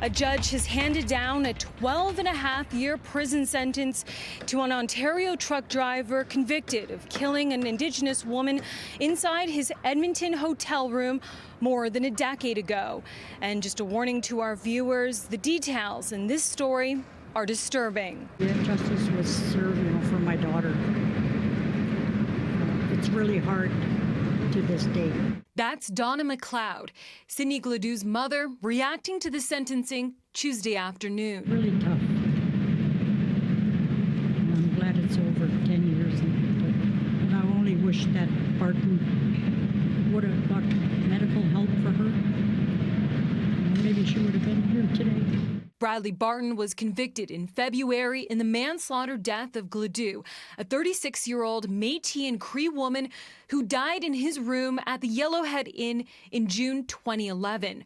A judge has handed down a 12-and-a-half-year prison sentence to an Ontario truck driver convicted of killing an Indigenous woman inside his Edmonton hotel room more than a decade ago. And just a warning to our viewers, the details in this story are disturbing. Justice was served, for my daughter. It's really hard to this day. That's Donna McLeod, Cindy Gladue's mother, reacting to the sentencing Tuesday afternoon. Really tough. And I'm glad it's over 10 years. And I only wish that Barton would have got medical help for her. Maybe she would have been here today. Bradley Barton was convicted in February in the manslaughter death of Gladue, a 36-year-old Métis and Cree woman who died in his room at the Yellowhead Inn in June 2011.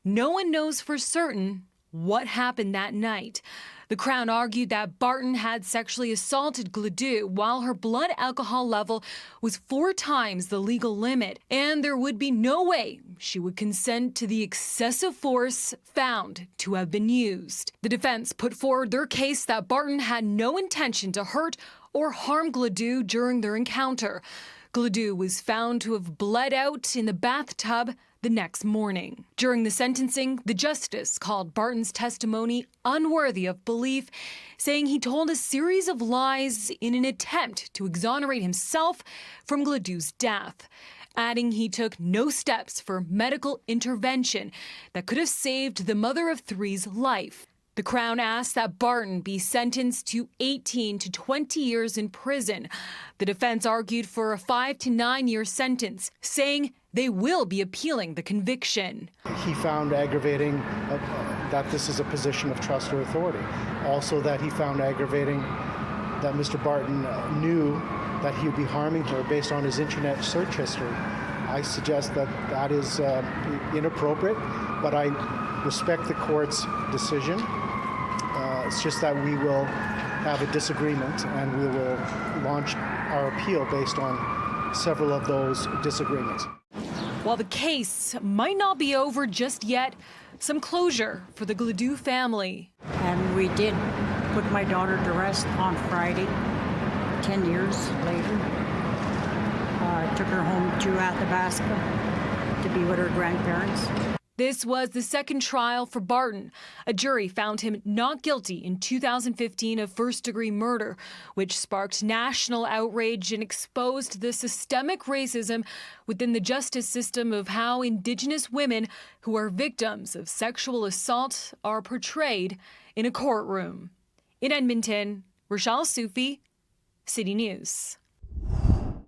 No one knows for certain what happened that night. The Crown argued that Barton had sexually assaulted Gladue while her blood alcohol level was 4 times the legal limit, and there would be no way she would consent to the excessive force found to have been used. The defense put forward their case that Barton had no intention to hurt or harm Gladue during their encounter. Gladue was found to have bled out in the bathtub the next morning. During the sentencing, the justice called Barton's testimony unworthy of belief, saying he told a series of lies in an attempt to exonerate himself from Gladue's death, adding he took no steps for medical intervention that could have saved the mother of 3's life. The Crown asked that Barton be sentenced to 18 to 20 years in prison. The defense argued for a 5 to 9 year sentence, saying they will be appealing the conviction. He found aggravating that this is a position of trust or authority. Also that he found aggravating that Mr. Barton knew that he would be harming her based on his internet search history. I suggest that that is inappropriate, but I respect the court's decision. It's just that we will have a disagreement and we will launch our appeal based on several of those disagreements. While the case might not be over just yet, some closure for the Gladue family. And we did put my daughter to rest on Friday, 10 years later. I took her home to Athabasca to be with her grandparents. This was the second trial for Barton. A jury found him not guilty in 2015 of first-degree murder, which sparked national outrage and exposed the systemic racism within the justice system of how Indigenous women who are victims of sexual assault are portrayed in a courtroom. In Edmonton, Rochelle Soufi, City News.